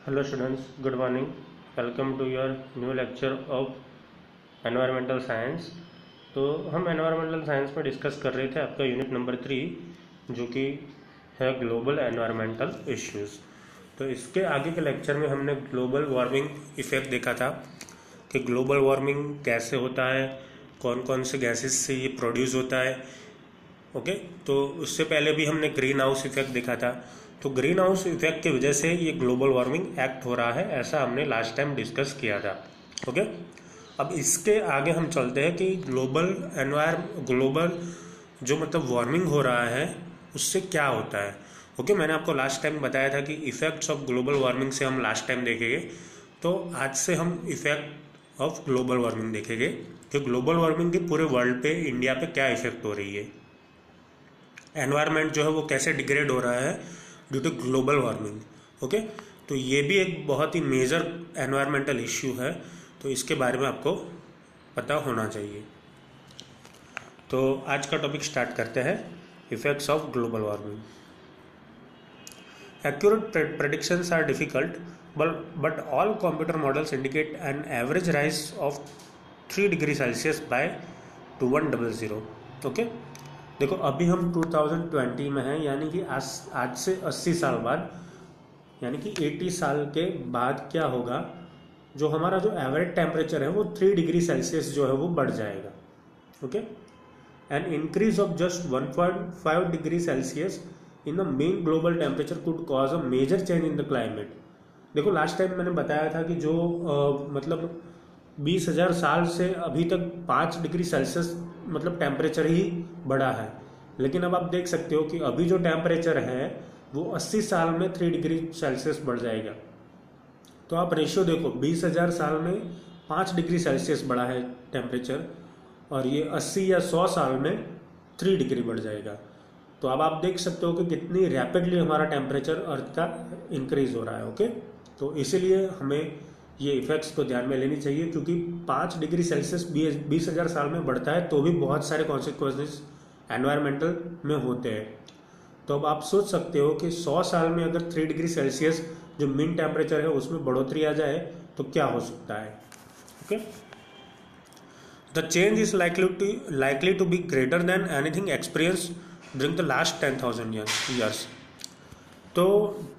Hello students, good morning. Welcome to your new lecture of Environmental Science. तो हम Environmental Science में discuss कर रहे थे आपका यूनिट नंबर 3 जो कि है ग्लोबल एनवायरमेंटल इश्यूज। तो इसके आगे के लेक्चर में हमने ग्लोबल वार्मिंग इफ़ेक्ट देखा था कि ग्लोबल वार्मिंग कैसे होता है, कौन कौन से गैसेस से ये प्रोड्यूस होता है। ओके, तो उससे पहले भी हमने ग्रीन हाउस इफेक्ट देखा था। तो ग्रीन हाउस इफेक्ट की वजह से ये ग्लोबल वार्मिंग एक्ट हो रहा है, ऐसा हमने लास्ट टाइम डिस्कस किया था। ओके, अब इसके आगे हम चलते हैं कि ग्लोबल जो मतलब वार्मिंग हो रहा है उससे क्या होता है। ओके, मैंने आपको लास्ट टाइम बताया था कि इफेक्ट्स ऑफ ग्लोबल वार्मिंग से हम लास्ट टाइम देखेंगे। तो आज से हम इफेक्ट ऑफ ग्लोबल वार्मिंग देखेंगे कि ग्लोबल वार्मिंग की पूरे वर्ल्ड पे, इंडिया पे क्या इफेक्ट हो रही है, एनवायरनमेंट जो है वो कैसे डिग्रेड हो रहा है due to global warming. Okay, तो ये भी एक बहुत ही मेजर एनवायरमेंटल इश्यू है, तो इसके बारे में आपको पता होना चाहिए। तो आज का टॉपिक स्टार्ट करते हैं, effects of global warming. Accurate predictions are difficult but all computer models indicate an average rise of 3 degree Celsius by 2100। Okay, देखो अभी हम 2020 में हैं, यानी कि आज से 80 साल बाद, यानी कि 80 साल के बाद क्या होगा, जो हमारा जो एवरेज टेम्परेचर है वो 3 डिग्री सेल्सियस जो है वो बढ़ जाएगा। Okay, an increase of just 1.5 degree Celsius in the mean global temperature could cause a major change in the climate. देखो लास्ट टाइम मैंने बताया था कि जो मतलब 20,000 साल से अभी तक 5 डिग्री सेल्सियस मतलब टेम्परेचर ही बढ़ा है, लेकिन अब आप देख सकते हो कि अभी जो टेम्परेचर है वो 80 साल में 3 डिग्री सेल्सियस बढ़ जाएगा। तो आप रेशियो देखो, 20,000 साल में 5 डिग्री सेल्सियस बढ़ा है टेम्परेचर, और ये 80 या 100 साल में 3 डिग्री बढ़ जाएगा। तो अब आप देख सकते हो कि कितनी रैपिडली हमारा टेम्परेचर अर्थ का इंक्रीज हो रहा है। ओके, तो इसीलिए हमें ये इफेक्ट्स को ध्यान में लेनी चाहिए, क्योंकि 5 डिग्री सेल्सियस 20,000 साल में बढ़ता है तो भी बहुत सारे कॉन्सिक्वेंसेस एनवायरमेंटल में होते हैं। तो अब आप सोच सकते हो कि 100 साल में अगर 3 डिग्री सेल्सियस जो मीन टेम्परेचर है उसमें बढ़ोतरी आ जाए तो क्या हो सकता है। Okay, the change is likely to be greater than anything experience during the last 10,000 years. तो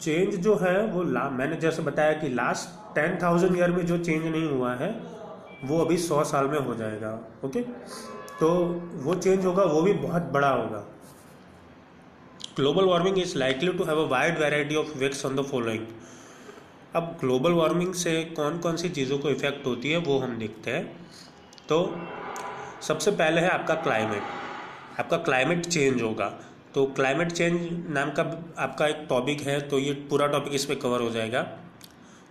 चेंज जो है वो मैंने जैसे बताया कि लास्ट 10,000 ईयर में जो चेंज नहीं हुआ है वो अभी 100 साल में हो जाएगा। ओके, तो वो चेंज होगा, वो भी बहुत बड़ा होगा। Global warming is likely to have a wide variety of effects on the following. अब ग्लोबल वार्मिंग से कौन कौन सी चीज़ों को इफेक्ट होती है वो हम देखते हैं। तो सबसे पहले है आपका क्लाइमेट, आपका क्लाइमेट चेंज होगा। तो क्लाइमेट चेंज नाम का आपका एक टॉपिक है, तो ये पूरा टॉपिक इस पर कवर हो जाएगा।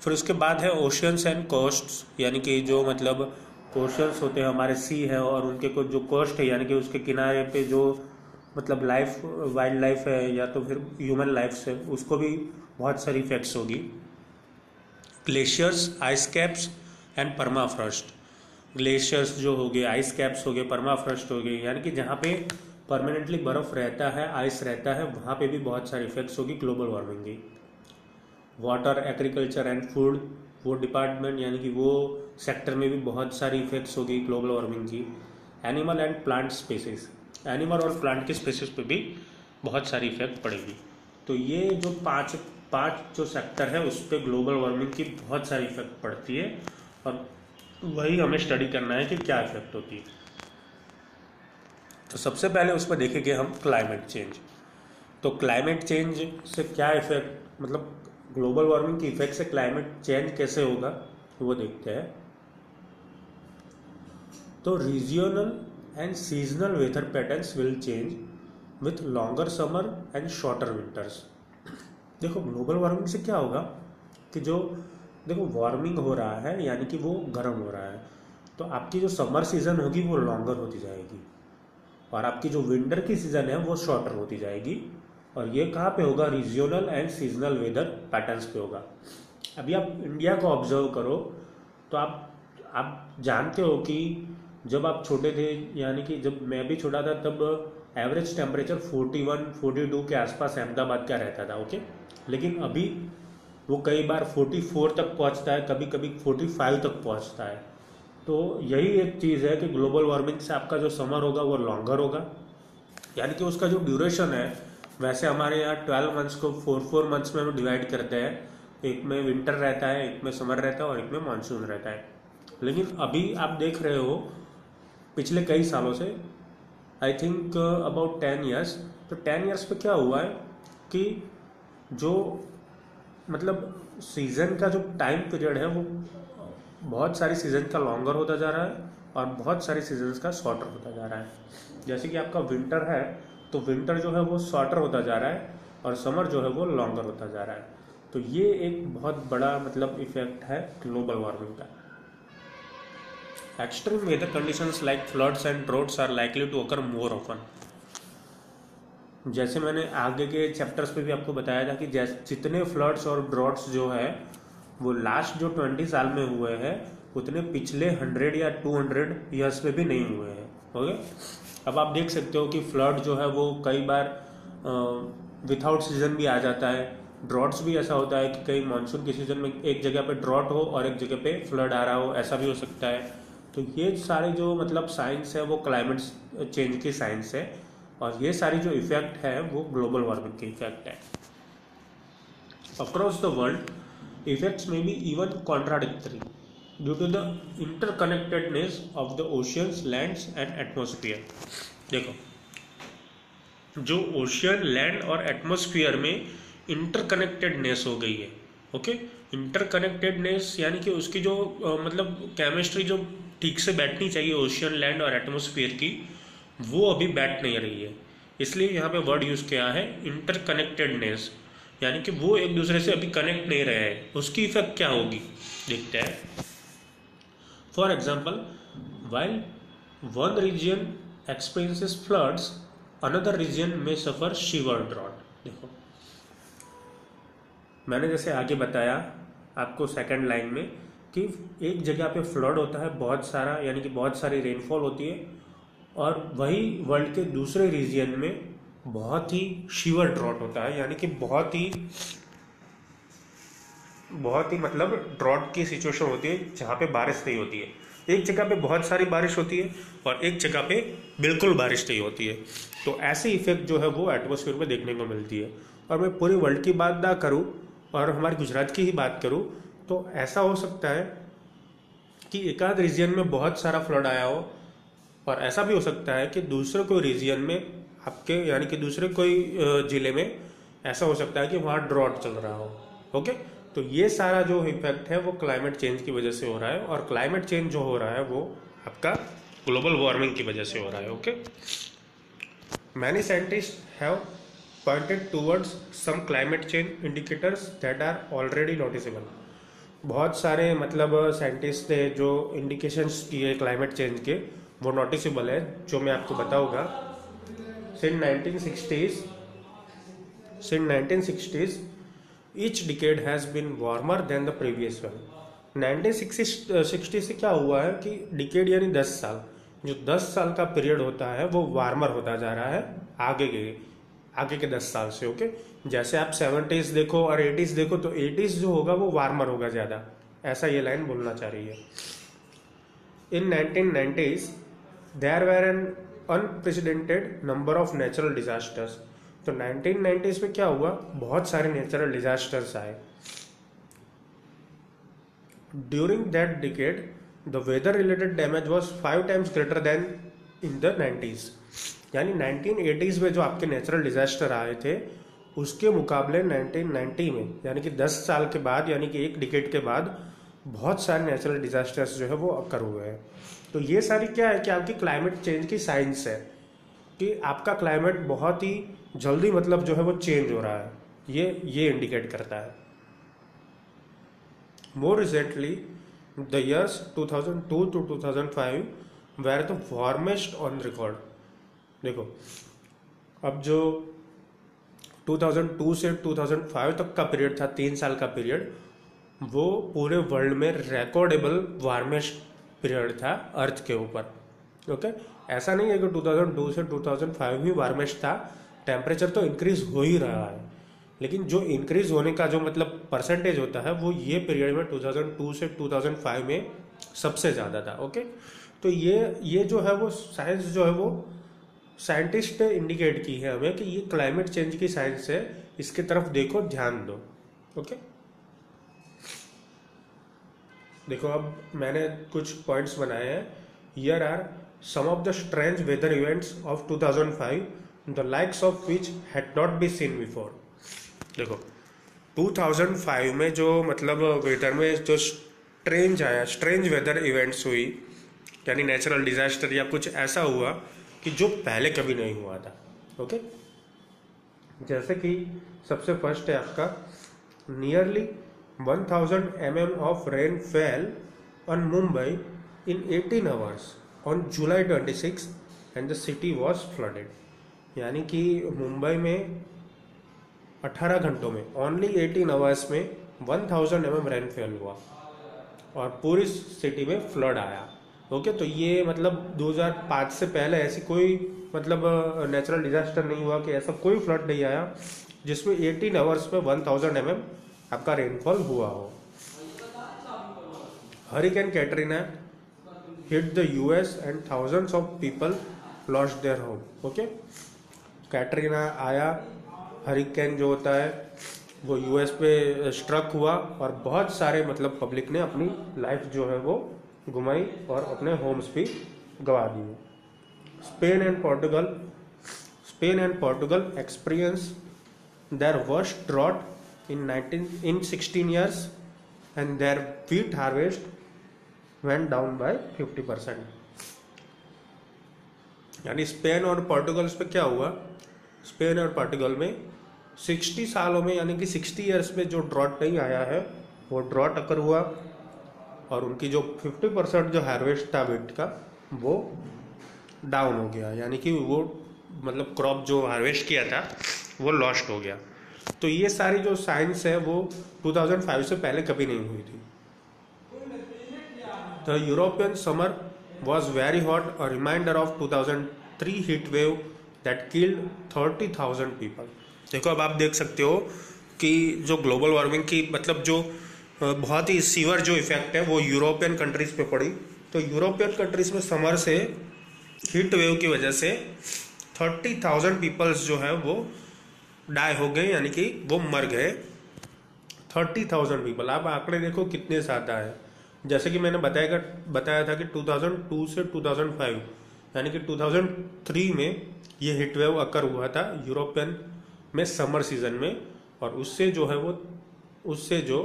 फिर उसके बाद है ओशियंस एंड कोस्ट्स, यानी कि जो मतलब ओशियंस होते हैं हमारे, सी है, और उनके कुछ जो कोस्ट है यानी कि उसके किनारे पे जो मतलब लाइफ, वाइल्ड लाइफ है या तो फिर ह्यूमन लाइफ से, उसको भी बहुत सारी इफेक्ट्स होगी। Glaciers, ice caps and permafrost. Glaciers जो हो गए, आइस कैप्स हो गए, परमाफ्रॉस्ट हो गए, यानी कि जहाँ पे परमानेंटली बर्फ रहता है, आइस रहता है, वहाँ पे भी बहुत सारी इफेक्ट्स होगी ग्लोबल वार्मिंग की। वाटर, एग्रीकल्चर एंड फूड, वो डिपार्टमेंट यानी कि वो सेक्टर में भी बहुत सारी इफेक्ट्स होगी ग्लोबल वार्मिंग की। Animal and plant species, animal और प्लांट की स्पेसीज पे भी बहुत सारी इफेक्ट पड़ेगी। तो ये जो पांच जो सेक्टर है उस पर ग्लोबल वार्मिंग की बहुत सारी इफेक्ट पड़ती है, और वही हमें स्टडी करना है कि क्या इफेक्ट होती है। तो सबसे पहले उस पर देखेंगे हम क्लाइमेट चेंज। तो क्लाइमेट चेंज से क्या इफेक्ट, मतलब ग्लोबल वार्मिंग की इफेक्ट से क्लाइमेट चेंज कैसे होगा वो देखते हैं। तो regional and seasonal weather patterns will change with longer summer and shorter winters. देखो ग्लोबल वार्मिंग से क्या होगा कि जो देखो वार्मिंग हो रहा है यानी कि वो गर्म हो रहा है, तो आपकी जो समर सीजन होगी वो लॉन्गर होती जाएगी, और आपकी जो विंटर की सीजन है वो शॉर्टर होती जाएगी। और ये कहाँ पे होगा, रीजियोनल एंड सीजनल वेदर पैटर्न्स पे होगा। अभी आप इंडिया को ऑब्जर्व करो तो आप जानते हो कि जब आप छोटे थे, यानी कि जब मैं भी छोटा था, तब एवरेज टेम्परेचर 41-42 के आसपास अहमदाबाद का रहता था। ओके, लेकिन अभी वो कई बार 44 तक पहुंचता है, कभी कभी 45 तक पहुंचता है। तो यही एक चीज़ है कि ग्लोबल वार्मिंग से आपका जो समर होगा वो लॉन्गर होगा, यानी कि उसका जो ड्यूरेशन है, वैसे हमारे यहाँ 12 मंथ्स को 4 मंथ्स में हम डिवाइड करते हैं। एक में विंटर रहता है, एक में समर रहता है और एक में मानसून रहता है। लेकिन अभी आप देख रहे हो पिछले कई सालों से, आई थिंक अबाउट 10 ईयर्स, तो 10 ईयर्स पे क्या हुआ है कि जो मतलब सीज़न का जो टाइम पीरियड है वो बहुत सारी सीज़न का लॉन्गर होता जा रहा है और बहुत सारी सीजन्स का शॉर्टर होता जा रहा है। जैसे कि आपका विंटर है तो विंटर जो है वो शॉर्टर होता जा रहा है और समर जो है वो लॉन्गर होता जा रहा है। तो ये एक बहुत बड़ा मतलब इफेक्ट है ग्लोबल वार्मिंग का। Extreme weather conditions like floods and droughts are likely to occur more often. जैसे मैंने आगे के चैप्टर्स पे भी आपको बताया था कि जितने फ्लड्स और ड्रॉट्स जो है वो लास्ट जो 20 साल में हुए हैं उतने पिछले 100 या 200 ईयर्स में भी नहीं हुए हैं। ओके, अब आप देख सकते हो कि फ्लड जो है वो कई बार विथआउट सीजन भी आ जाता है। ड्रॉट्स भी ऐसा होता है कि कई मानसून के सीजन में एक जगह पे ड्रॉट हो और एक जगह पे फ्लड आ रहा हो, ऐसा भी हो सकता है। तो ये सारे जो मतलब साइंस है वो क्लाइमेट चेंज की साइंस है और ये सारी जो इफेक्ट है वो ग्लोबल वार्मिंग के इफेक्ट है। अक्रॉस द वर्ल्ड इफेक्ट्स में be even contradictory due to the interconnectedness of the oceans, lands and atmosphere. देखो, जो ओशियन, लैंड और एटमॉस्फेयर में इंटरकनेक्टेडनेस हो गई है। ओके, इंटरकनेक्टेडनेस यानी कि उसकी जो मतलब केमिस्ट्री जो ठीक से बैठनी चाहिए ओशियन, लैंड और एटमॉस्फेयर की, वो अभी बैठ नहीं रही है। इसलिए यहाँ पे वर्ड यूज़ किया है इंटरकनेक्टेडनेस, यानी कि वो एक दूसरे से अभी कनेक्ट नहीं रहे हैं। उसकी इफेक्ट क्या होगी देखते हैं। For example, while one region experiences floods, another region में सफर शिवर ड्रॉट। देखो, मैंने जैसे आगे बताया आपको सेकंड लाइन में कि एक जगह पे फ्लड होता है बहुत सारा, यानी कि बहुत सारी रेनफॉल होती है, और वही वर्ल्ड के दूसरे रीजन में बहुत ही शिवर ड्रॉट होता है, यानी कि बहुत ही मतलब ड्रॉट की सिचुएशन होती है जहाँ पे बारिश नहीं होती है। एक जगह पे बहुत सारी बारिश होती है और एक जगह पे बिल्कुल बारिश नहीं होती है। तो ऐसे इफेक्ट जो है वो एटमॉस्फेयर में देखने को मिलती है। और मैं पूरी वर्ल्ड की बात ना करूँ और हमारे गुजरात की ही बात करूँ तो ऐसा हो सकता है कि एक आध रीजन में बहुत सारा फ्लड आया हो, और ऐसा भी हो सकता है कि दूसरे कोई रीजन में आपके यानी कि दूसरे कोई ज़िले में ऐसा हो सकता है कि वहाँ ड्रॉट चल रहा हो। ओके, तो ये सारा जो इफेक्ट है वो क्लाइमेट चेंज की वजह से हो रहा है, और क्लाइमेट चेंज जो हो रहा है वो आपका ग्लोबल वार्मिंग की वजह से हो रहा है। Okay, many scientist have pointed towards some climate change indicators that are already noticeable. बहुत सारे मतलब साइंटिस्ट ने जो इंडिकेशंस किए क्लाइमेट चेंज के वो नोटिसेबल है, जो मैं आपको बताऊंगा। since 1960s each decade has been warmer than the previous one। 1960 से क्या हुआ है कि डिकेड यानी 10 साल, जो 10 साल का पीरियड होता है वो वार्मर होता जा रहा है आगे के 10 साल से। ओके, जैसे आप 70s देखो और 80s देखो तो 80s जो होगा वो वार्मर होगा ज़्यादा, ऐसा ये लाइन बोलना चाह रही है। In 1990s there were an unprecedented number of natural disasters. तो 1990s में क्या हुआ, बहुत सारे नेचुरल डिजास्टर्स आए। During that decade the weather related damage was 5 times greater than in the 90s। यानी 1980s में जो आपके नेचुरल डिजास्टर आए थे उसके मुकाबले 1990 में, यानी कि 10 साल के बाद, यानी कि एक डिकेड के बाद बहुत सारे नेचुरल डिजास्टर्स जो है वो अकर हुए हैं। तो ये सारी क्या है कि आपकी क्लाइमेट चेंज की साइंस है कि आपका क्लाइमेट बहुत ही जल्दी मतलब जो है वो चेंज हो रहा है, ये इंडिकेट करता है। More recently the years 2002 to 2005 were the warmest on record. देखो, अब जो 2002 से 2005 तक का पीरियड था, 3 साल का पीरियड, वो पूरे वर्ल्ड में रिकॉर्डेबल वार्मेस्ट पीरियड था अर्थ के ऊपर। ओके, ऐसा नहीं है कि 2002 से 2005 ही वार्मेस्ट था, टेम्परेचर तो इंक्रीज हो ही रहा है। लेकिन जो इंक्रीज होने का जो मतलब परसेंटेज होता है वो ये पीरियड में 2002 से 2005 में सबसे ज़्यादा था। ओके, तो ये जो है वो साइंस जो है वो साइंटिस्ट ने इंडिकेट की है हमें कि ये क्लाइमेट चेंज की साइंस है, इसकी तरफ देखो, ध्यान दो। ओके, देखो अब मैंने कुछ पॉइंट्स बनाए हैं। Here are some of the strange weather events of 2005 the likes of which had not be seen before. देखो 2005 में जो मतलब वेदर में जो स्ट्रेंज वेदर इवेंट्स हुई, यानी नेचुरल डिजास्टर या कुछ ऐसा हुआ कि जो पहले कभी नहीं हुआ था। ओके, जैसे कि सबसे फर्स्ट है आपका nearly 1000 mm of rain fell on Mumbai in 18 hours on July 26 and the city was flooded. यानी कि मुंबई में 18 घंटों में ओनली 18 आवर्स में 1000 mm रेनफॉल हुआ और पूरी सिटी में फ्लड आया। ओके, तो ये मतलब 2005 से पहले ऐसी कोई मतलब नेचुरल डिजास्टर नहीं हुआ कि ऐसा कोई फ्लड नहीं आया जिसमें 18 आवर्स में 1000 mm आपका रेनफॉल हुआ हो। Hurricane Katrina hit the US and thousands of people lost their home. Okay, Katrina आया, हरिकेन जो होता है वो यूएस पे स्ट्रक हुआ और बहुत सारे मतलब पब्लिक ने अपनी लाइफ जो है वो घुमाई और अपने होम्स भी गंवा दिए। Spain and Portugal experience their worst drought in 16 years and their wheat harvest went down by 50%। यानी स्पेन और पोर्टुगल पे क्या हुआ, स्पेन और पोर्टुगल में 60 सालों में यानी कि 60 ईयर्स में जो ड्रॉट नहीं आया है वो ड्रॉट अकर हुआ और उनकी जो 50% जो हार्वेस्ट था वीट का वो डाउन हो गया, यानी कि वो मतलब क्रॉप जो हार्वेस्ट किया था वो लॉस्ट हो गया। तो ये सारी जो साइंस है वो 2005 से पहले कभी नहीं हुई थी। The European summer was very hot, a reminder of 2003 heat wave that killed 30,000 people. देखो अब आप देख सकते हो कि जो ग्लोबल वार्मिंग की मतलब जो बहुत ही सीवर जो इफेक्ट है वो यूरोपियन कंट्रीज पे पड़ी। तो यूरोपियन कंट्रीज में समर से हीट वेव की वजह से 30,000 पीपल्स जो है वो डाई हो गए, यानी कि वो मर गए 30,000 पीपल। आप आंकड़े देखो कितने ज़्यादा है। जैसे कि मैंने बताया था कि 2002 से 2005 यानी कि 2003 में ये हीट वेव अकर हुआ था यूरोपियन में समर सीजन में, और उससे जो है वो उससे जो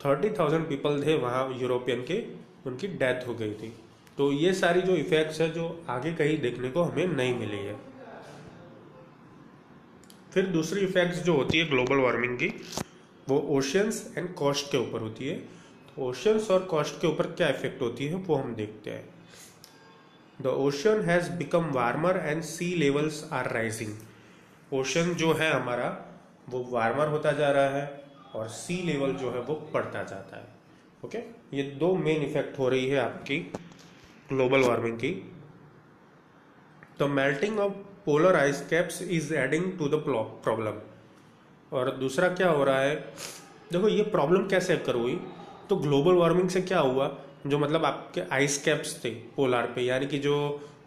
30,000 पीपल थे वहाँ यूरोपियन के, उनकी डेथ हो गई थी। तो ये सारी जो इफेक्ट्स है जो आगे कहीं देखने को हमें नहीं मिली है। फिर दूसरी इफेक्ट्स जो होती है ग्लोबल वार्मिंग की वो ओशियंस एंड कोस्ट के ऊपर होती है। तो ओशियंस और कोस्ट के ऊपर क्या इफेक्ट होती है वो हम देखते हैं। The ocean has become warmer and sea levels are rising. Ocean जो है हमारा वो वार्मर होता जा रहा है और सी लेवल जो है वो बढ़ता जाता है। ओके, ये दो मेन इफेक्ट हो रही है आपकी ग्लोबल वार्मिंग की। The melting of polar ice caps is adding to the problem. और दूसरा क्या हो रहा है, देखो ये प्रॉब्लम कैसे अकर हुई, तो ग्लोबल वार्मिंग से क्या हुआ, जो मतलब आपके आइस कैप्स थे पोलार पे, यानी कि जो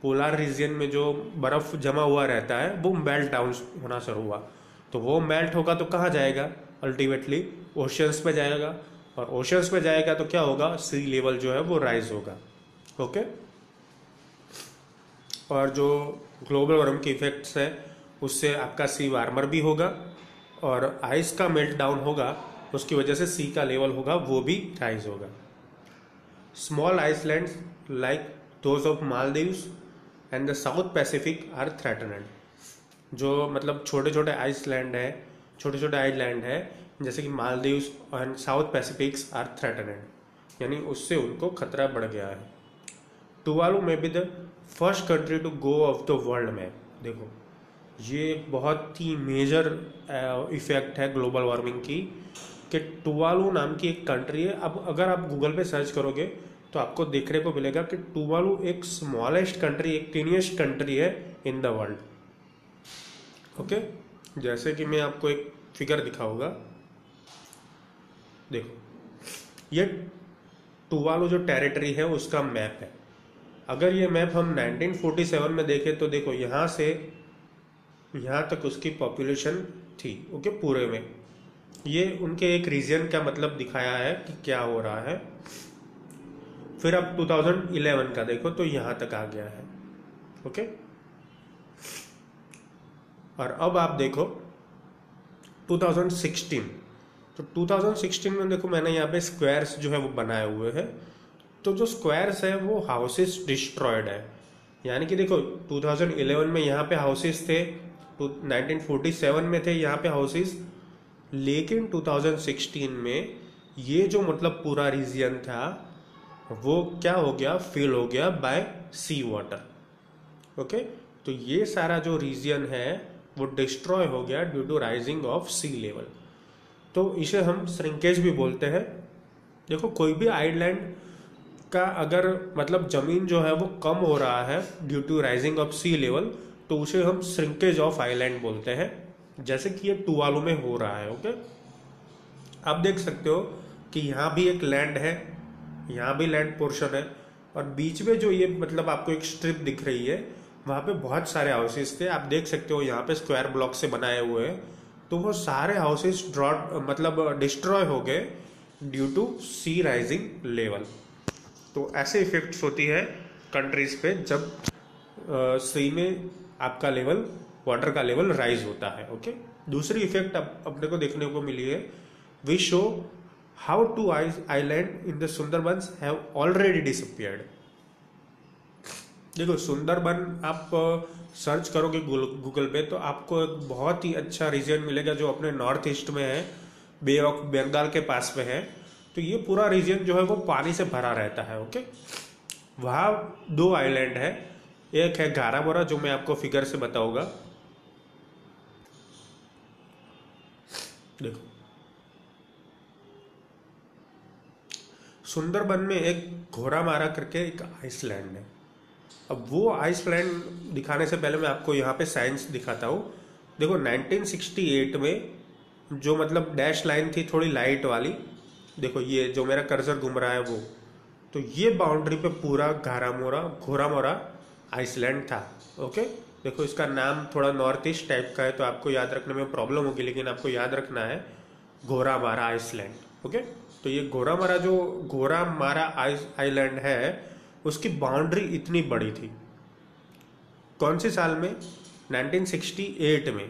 पोलार रीजन में जो बर्फ जमा हुआ रहता है वो मेल्ट डाउन होना शुरू हुआ। तो वो मेल्ट होगा तो कहाँ जाएगा, अल्टीमेटली ओशियंस पे जाएगा, और ओशियंस पे जाएगा तो क्या होगा, सी लेवल जो है वो राइज होगा। ओके, और जो ग्लोबल वार्मिंग के इफेक्ट्स है उससे आपका सी वार्मर भी होगा और आइस का मेल्ट डाउन होगा, उसकी वजह से सी का लेवल होगा वो भी राइज होगा। Small islands like those of Maldives and the South Pacific are threatened. जो मतलब छोटे छोटे आइसलैंड है जैसे कि Maldives and South Pacifics are threatened, यानी उससे उनको खतरा बढ़ गया है। Tuvalu may be the first country to go off the world map. देखो ये बहुत ही मेजर इफेक्ट है ग्लोबल वार्मिंग की कि टुवालू नाम की एक कंट्री है। अब अगर आप गूगल पे सर्च करोगे तो आपको देखने को मिलेगा कि टुवालू एक स्मॉलेस्ट कंट्री, एक टीनिएस्ट कंट्री है इन द वर्ल्ड। ओके, जैसे कि मैं आपको एक फिगर दिखा होगा, देखो ये टुवालू जो टेरिटरी है उसका मैप है। अगर ये मैप हम 1947 में देखें तो देखो यहाँ से यहाँ तक उसकी पॉपुलेशन थी, ओके, पूरे में। ये उनके एक रीजन का मतलब दिखाया है कि क्या हो रहा है। फिर अब 2011 का देखो तो यहाँ तक आ गया है, ओके। और अब आप देखो 2016, तो 2016 में देखो मैंने यहाँ पे स्क्वायर्स जो है वो बनाए हुए हैं। तो जो स्क्वायर्स है वो हाउसेस डिस्ट्रॉयड है, यानी कि देखो 2011 में यहाँ पे हाउसेस थे, 1947 में थे यहाँ पे हाउसेस, लेकिन 2016 में ये जो मतलब पूरा रीजन था वो क्या हो गया, फिल हो गया बाय सी वाटर, ओके। तो ये सारा जो रीजन है वो डिस्ट्रॉय हो गया due to rising of sea level. तो इसे हम श्रिंकेज भी बोलते हैं। देखो कोई भी आइलैंड का अगर मतलब जमीन जो है वो कम हो रहा है due to rising of sea level, तो उसे हम श्रिंकेज ऑफ आइलैंड बोलते हैं, जैसे कि ये टुवालू में हो रहा है, ओके। आप देख सकते हो कि यहाँ भी एक लैंड है, यहाँ भी लैंड पोर्शन है, और बीच में जो ये मतलब आपको एक स्ट्रिप दिख रही है वहाँ पे बहुत सारे हाउसेस थे। आप देख सकते हो यहाँ पे स्क्वायर ब्लॉक से बनाए हुए हैं, तो वो सारे हाउसेस ड्रॉट मतलब डिस्ट्रॉय हो गए due to sea rising level. तो ऐसे इफेक्ट्स होती है कंट्रीज पे जब सी में आपका लेवल, वाटर का लेवल राइज होता है, ओके। दूसरी इफेक्ट अपने को देखने को मिली है, we show how two island in the Sundarbans have already disappeared. देखो सुंदरबन आप सर्च करोगे गूगल पे तो आपको एक बहुत ही अच्छा रीजन मिलेगा जो अपने नॉर्थ ईस्ट में है, बे ऑफ बंगाल के पास में है। तो ये पूरा रीजन जो है वो पानी से भरा रहता है, ओके। वहाँ दो आइलैंड है, एक है घारामोरा जो मैं आपको फिगर से बताऊंगा, देखो सुंदरबन में एक घोरामारा करके एक आइसलैंड है। अब वो आइसलैंड दिखाने से पहले मैं आपको यहाँ पे साइंस दिखाता हूँ। देखो 1968 में जो मतलब डैश लाइन थी थोड़ी लाइट वाली, देखो ये जो मेरा कर्सर घूम रहा है वो, तो ये बाउंड्री पे पूरा घोरामोरा आइसलैंड था, ओके। देखो इसका नाम थोड़ा नॉर्थ ईस्ट टाइप का है तो आपको याद रखने में प्रॉब्लम होगी, लेकिन आपको याद रखना है घोरामारा आइसलैंड, ओके। तो ये घोरामारा आइलैंड है, उसकी बाउंड्री इतनी बड़ी थी। कौन से साल में? 1968 में।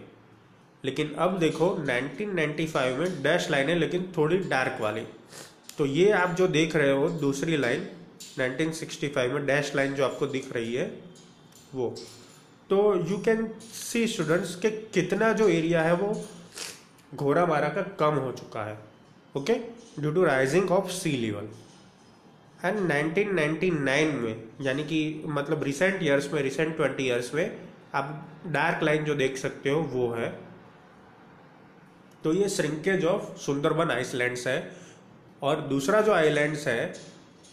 लेकिन अब देखो 1995 में डैश लाइन है लेकिन थोड़ी डार्क वाली। तो ये आप जो देख रहे हो दूसरी लाइन 1965 में डैश लाइन जो आपको दिख रही है वो, तो यू कैन सी स्टूडेंट्स के कितना जो एरिया है वो घोरामारा का कम हो चुका है, okay, due to rising of sea level. And 1999 में, यानी कि मतलब रिसेंट ईयर्स में, रिसेंट 20 ईयर्स में आप डार्क लाइन जो देख सकते हो वो है। तो ये श्रिंकेज ऑफ सुंदरबन आइसलैंड्स है। और दूसरा जो आइलैंड्स है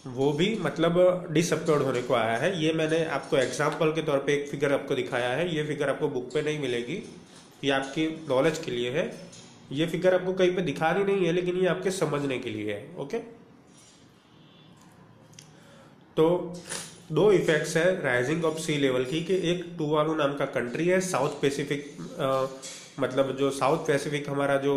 वो भी मतलब डिसअपियर्ड होने को आया है। ये मैंने आपको एग्जाम्पल के तौर पे एक फिगर आपको दिखाया है। ये फिगर आपको बुक पे नहीं मिलेगी, ये आपकी नॉलेज के लिए है। ये फिगर आपको कहीं पे दिखानी नहीं है, लेकिन ये आपके समझने के लिए है, ओके। तो दो इफेक्ट्स है राइजिंग ऑफ सी लेवल की, कि एक टुवालू नाम का कंट्री है साउथ पैसिफिक, मतलब जो साउथ पैसिफिक हमारा जो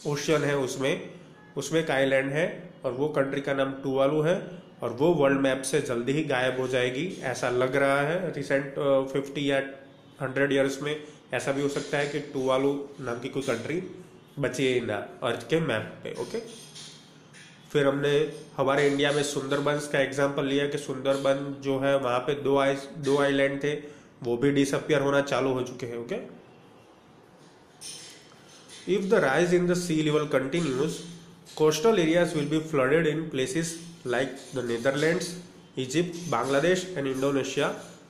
ओशियन है उसमें एक आइलैंड है और वो कंट्री का नाम टुवालू है, और वो वर्ल्ड मैप से जल्दी ही गायब हो जाएगी ऐसा लग रहा है। रिसेंट 50 या 100 ईयर्स में ऐसा भी हो सकता है कि टुवालू नाम की कोई कंट्री बची ही ना अर्थ के मैप पे, ओके। फिर हमने हमारे इंडिया में सुंदरबंस का एग्जांपल लिया कि सुंदरबन जो है वहां पे दो आइलैंड थे, वो भी डिसअपियर होना चालू हो चुके हैं, okay. If the rise in the sea level continues, coastal areas will be flooded in places like the Netherlands, Egypt, Bangladesh and Indonesia,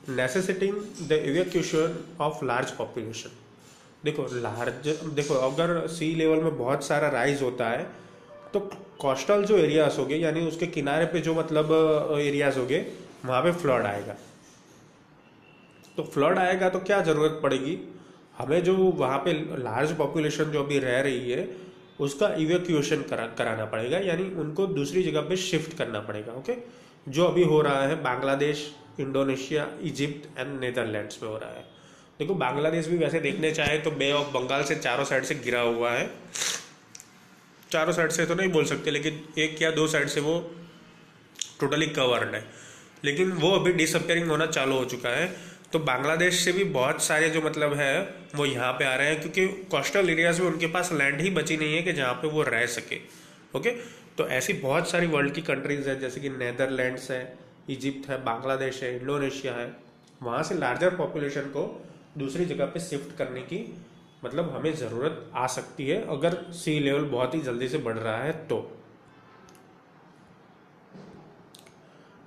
necessitating the evacuation of large population. देखो अगर सी लेवल में बहुत सारा राइज होता है तो coastal जो areas हो गए, यानी उसके किनारे पे जो मतलब एरियाज हो गए, वहाँ पे फ्लड आएगा। तो फ्लड आएगा तो क्या जरूरत पड़ेगी, हमें जो वहाँ पे लार्ज पॉपुलेशन जो अभी रह रही है उसका इवैक्यूएशन कराना पड़ेगा, यानी उनको दूसरी जगह पे शिफ्ट करना पड़ेगा। ओके, जो अभी हो रहा है Bangladesh, Indonesia, Egypt and Netherlands में हो रहा है। देखो बांग्लादेश भी वैसे देखने चाहे तो बे ऑफ बंगाल से चारों साइड से घिरा हुआ है, चारों साइड से तो नहीं बोल सकते, लेकिन एक या दो साइड से वो टोटली कवर्ड है, लेकिन वो अभी डिसअपियरिंग होना चालू हो चुका है। तो बांग्लादेश से भी बहुत सारे जो मतलब है वो यहाँ पे आ रहे हैं, क्योंकि कोस्टल एरियाज में उनके पास लैंड ही बची नहीं है कि जहाँ पे वो रह सके। ओके, तो ऐसी बहुत सारी वर्ल्ड की कंट्रीज है, जैसे कि नेदरलैंड्स है, इजिप्ट है, बांग्लादेश है, इंडोनेशिया है, वहाँ से लार्जर पॉपुलेशन को दूसरी जगह पे शिफ्ट करने की मतलब हमें ज़रूरत आ सकती है, अगर सी लेवल बहुत ही जल्दी से बढ़ रहा है तो।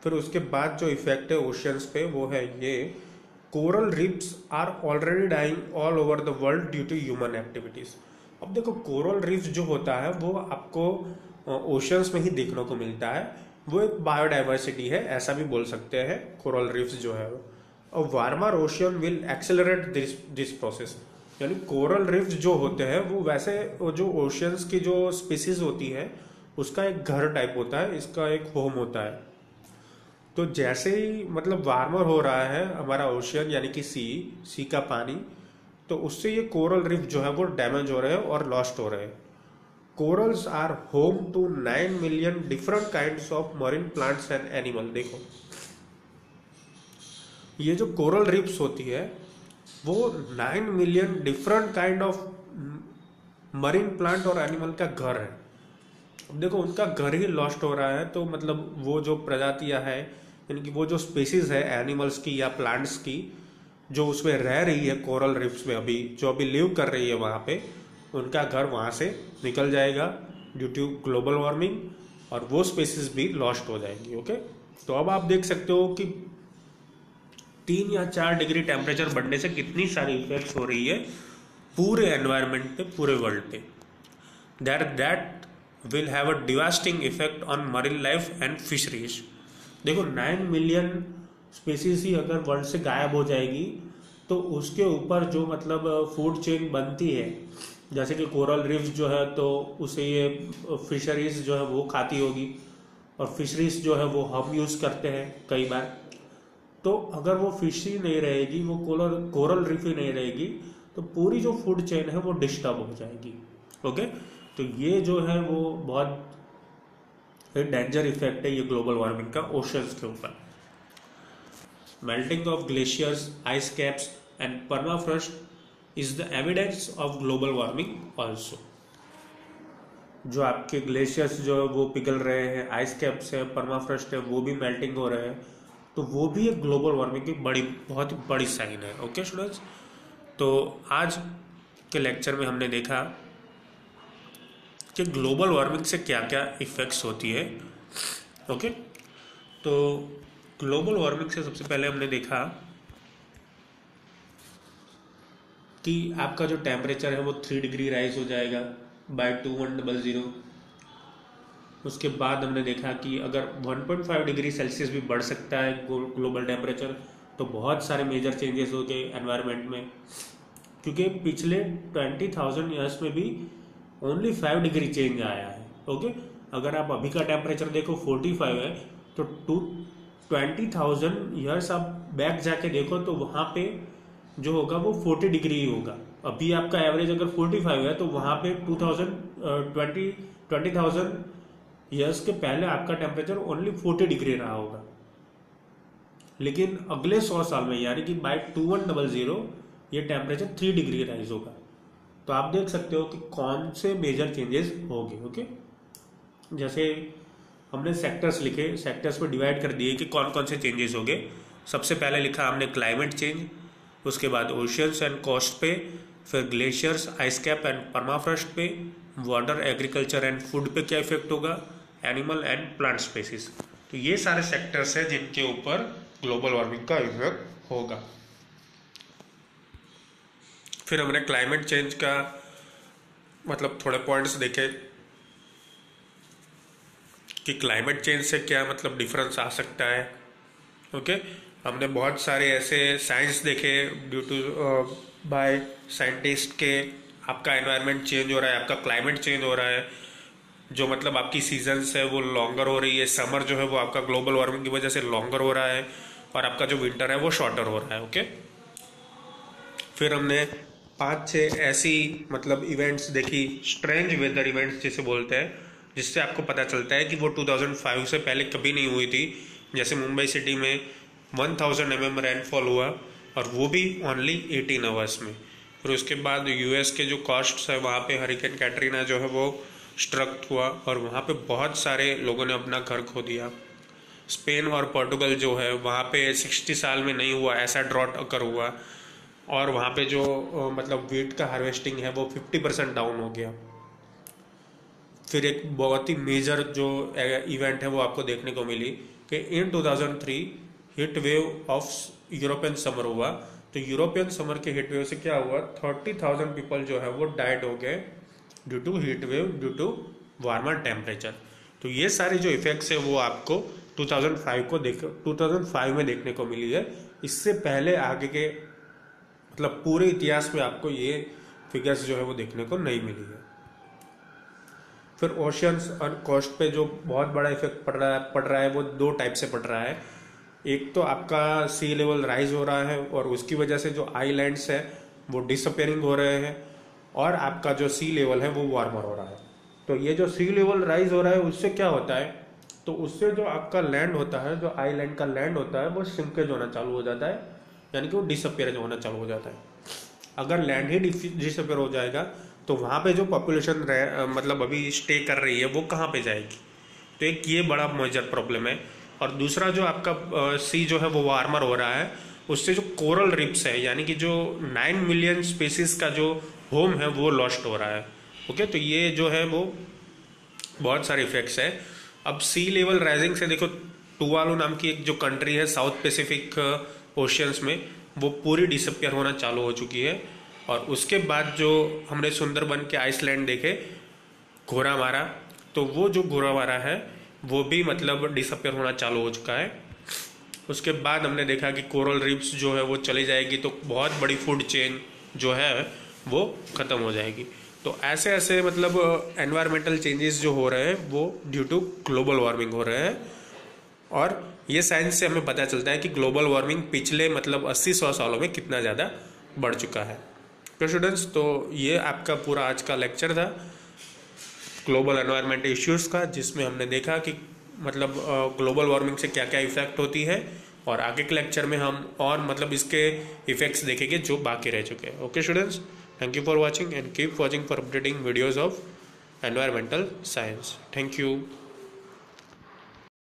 फिर उसके बाद जो इफेक्ट है ओशियंस पे वो है ये, coral reefs are already dying all over the world due to human activities. अब देखो कोरल रीफ्स जो होता है वो आपको ओशियंस में ही देखने को मिलता है, वो एक बायोडाइवर्सिटी है, ऐसा भी बोल सकते हैं कोरल रीफ्स जो है। और warmer ocean will accelerate this process, यानी कोरल रीफ्स जो होते हैं वो वैसे वो जो ओशियंस की जो स्पीसीज होती है उसका एक घर टाइप होता है, इसका एक होम होता है। तो जैसे ही मतलब वार्मर हो रहा है हमारा ओशियन यानी कि सी का पानी, तो उससे ये कोरल रीफ जो है वो डैमेज हो रहे हैं और लॉस्ट हो रहे हैं। Corals are home to 9 million different kinds of marine plants and animal. देखो ये जो कोरल रीफ्स होती है वो 9 million different kind of marine plant और एनिमल का घर है। अब देखो उनका घर ही लॉस्ट हो रहा है, तो मतलब वो जो प्रजातियां है यानी कि वो जो स्पीसीज है एनिमल्स की या प्लांट्स की जो उसमें रह रही है कोरल रीफ्स में, अभी जो अभी लिव कर रही है वहाँ पे, उनका घर वहाँ से निकल जाएगा ड्यू टू ग्लोबल वार्मिंग, और वो स्पीसीज भी लॉस्ट हो जाएंगी। ओके, तो अब आप देख सकते हो कि 3 या 4 डिग्री टेम्परेचर बढ़ने से कितनी सारी इफेक्ट्स हो रही है पूरे एनवायरनमेंट पे, पूरे वर्ल्ड पे। That will have a devastating effect on marine life and fisheries. देखो 9 मिलियन स्पीसीज ही अगर वर्ल्ड से गायब हो जाएगी तो उसके ऊपर जो मतलब फूड चेन बनती है, जैसे कि कोरल रीफ्स जो है तो उसे ये फिशरीज जो है वो खाती होगी, और फिशरीज जो है वो हम यूज़ करते हैं कई बार। तो अगर वो फिश ही नहीं रहेगी, वो कोरल रीफ ही नहीं रहेगी, तो पूरी जो फूड चेन है वो डिस्टर्ब हो जाएगी। ओके, तो ये जो है वो बहुत डेंजर इफेक्ट है ये ग्लोबल वार्मिंग का ओशंस के ऊपर। Melting of glaciers, ice caps and permafrost is the evidence of global warming also. जो आपके ग्लेशियर्स जो है वो पिघल रहे हैं, आइस कैप्स है, परमाफ्रॉस्ट है, वो भी मेल्टिंग हो रहे हैं, तो वो भी एक ग्लोबल वार्मिंग की बहुत बड़ी साइन है। ओके स्टूडेंट्स, तो आज के लेक्चर में हमने देखा कि ग्लोबल वार्मिंग से क्या क्या इफ़ेक्ट्स होती है। ओके, तो ग्लोबल वार्मिंग से सबसे पहले हमने देखा कि आपका जो टेम्परेचर है वो 3 डिग्री राइज हो जाएगा बाय 2100। उसके बाद हमने देखा कि अगर 1.5 डिग्री सेल्सियस भी बढ़ सकता है ग्लोबल टेम्परेचर, तो बहुत सारे मेजर चेंजेस हो गए एनवायरनमेंट में, क्योंकि पिछले 20,000 ईयर्स में भी ओनली 5 डिग्री चेंज आया है। ओके, अगर आप अभी का टेम्परेचर देखो 45 है, तो 20,000 ईयर्स आप बैक जाके देखो तो वहाँ पे जो होगा वो 40 डिग्री ही होगा। अभी आपका एवरेज अगर 45 है तो वहाँ पे 20,000 ईयर्स के पहले आपका टेम्परेचर ओनली 40 डिग्री रहा होगा। लेकिन अगले 100 साल में यानी कि बाय 2100 ये टेम्परेचर 3 डिग्री राइज होगा। तो आप देख सकते हो कि कौन से मेजर चेंजेस होंगे। ओके, जैसे हमने सेक्टर्स लिखे, सेक्टर्स में डिवाइड कर दिए कि कौन कौन से चेंजेस होंगे। सबसे पहले लिखा हमने क्लाइमेट चेंज, उसके बाद ओशियंस एंड कोस्ट पे, फिर glaciers, ice cap and permafrost पे, वाटर, एग्रीकल्चर एंड फूड पे क्या इफेक्ट होगा, एनिमल एंड प्लांट स्पेसीज। तो ये सारे सेक्टर्स हैं जिनके ऊपर ग्लोबल वार्मिंग का इफेक्ट होगा। फिर हमने क्लाइमेट चेंज का मतलब थोड़े पॉइंट्स देखे कि क्लाइमेट चेंज से क्या मतलब डिफरेंस आ सकता है। ओके, हमने बहुत सारे ऐसे साइंस देखे ड्यू टू बाय साइंटिस्ट के आपका एनवायरनमेंट चेंज हो रहा है, आपका क्लाइमेट चेंज हो रहा है, जो मतलब आपकी सीजन्स है वो लॉन्गर हो रही है, समर जो है वो आपका ग्लोबल वार्मिंग की वजह से लॉन्गर हो रहा है, और आपका जो विंटर है वो शॉर्टर हो रहा है। ओके, फिर हमने 5-6 ऐसी मतलब इवेंट्स देखी, स्ट्रेंज वेदर इवेंट्स जिसे बोलते हैं, जिससे आपको पता चलता है कि वो 2005 से पहले कभी नहीं हुई थी। जैसे मुंबई सिटी में 1000 mm रेनफॉल हुआ, और वो भी ओनली 18 आवर्स में। फिर उसके बाद यूएस के जो कॉस्ट्स है वहाँ पे हरिकेन कैटरीना जो है वो स्ट्रक हुआ, और वहाँ पे बहुत सारे लोगों ने अपना घर खो दिया। स्पेन और पोर्टुगल जो है वहाँ पे 60 साल में नहीं हुआ ऐसा ड्रॉट अकर हुआ, और वहाँ पे जो मतलब वीट का हार्वेस्टिंग है वो 50% डाउन हो गया। फिर एक बहुत ही मेजर जो इवेंट है वो आपको देखने को मिली कि इन 2003 heat wave of European summer हुआ। तो यूरोपियन समर के हीट वेव से क्या हुआ, 30,000 पीपल जो है वो डाइड हो गए due to heat wave, due to warmer temperature. तो ये सारे जो इफेक्ट्स है वो आपको 2005 में देखने को मिली है। इससे पहले आगे के मतलब पूरे इतिहास में आपको ये फिगर्स जो है वो देखने को नहीं मिली है। फिर ओशियंस और कोस्ट पे जो बहुत बड़ा इफेक्ट पड़ रहा है वो दो टाइप से पड़ रहा है। एक तो आपका सी लेवल राइज हो रहा है, और उसकी वजह से जो आइलैंड्स है वो डिसअपेयरिंग हो रहे हैं, और आपका जो सी लेवल है वो वार्मर हो रहा है। तो ये जो सी लेवल राइज हो रहा है उससे क्या होता है, तो उससे जो आपका लैंड होता है, जो आइलैंड का लैंड होता है वो श्रिंकेज होना चालू हो जाता है, यानी कि वो डिसअपेयर होना चालू हो जाता है। अगर लैंड ही डिसअपेयर हो जाएगा तो वहाँ पे जो पॉपुलेशन मतलब अभी स्टे कर रही है वो कहाँ पे जाएगी। तो एक ये बड़ा मेजर प्रॉब्लम है। और दूसरा जो आपका सी जो है वो वार्मर हो रहा है, उससे जो कोरल रिप्स है, यानी कि जो 9 मिलियन स्पीसीज का जो होम है वो लॉस्ट हो रहा है। ओके, तो ये जो है वो बहुत सारे इफेक्ट्स है। अब सी लेवल राइजिंग से देखो, टुवालू नाम की एक जो कंट्री है साउथ पैसिफिक ओशियंस में, वो पूरी डिसअपियर होना चालू हो चुकी है। और उसके बाद जो हमने सुंदरबन के आइसलैंड देखे घोरामारा, तो वो जो घोरामारा है वो भी मतलब डिसअपियर होना चालू हो चुका है। उसके बाद हमने देखा कि कोरल रीफ्स जो है वो चली जाएगी, तो बहुत बड़ी फूड चेन जो है वो ख़त्म हो जाएगी। तो ऐसे ऐसे मतलब एनवायरमेंटल चेंजेस जो हो रहे हैं वो ड्यू टू ग्लोबल वार्मिंग हो रहे हैं। और ये साइंस से हमें पता चलता है कि ग्लोबल वार्मिंग पिछले मतलब 80-100 सालों में कितना ज़्यादा बढ़ चुका है। तो स्टूडेंट्स, तो ये आपका पूरा आज का लेक्चर था ग्लोबल एनवायरमेंट इश्यूज़ का, जिसमें हमने देखा कि मतलब ग्लोबल वार्मिंग से क्या क्या इफेक्ट होती है, और आगे के लेक्चर में हम और मतलब इसके इफेक्ट्स देखेंगे जो बाकी रह चुके हैं। Okay students, thank you for watching and keep watching for updating videos of environmental science. Thank you.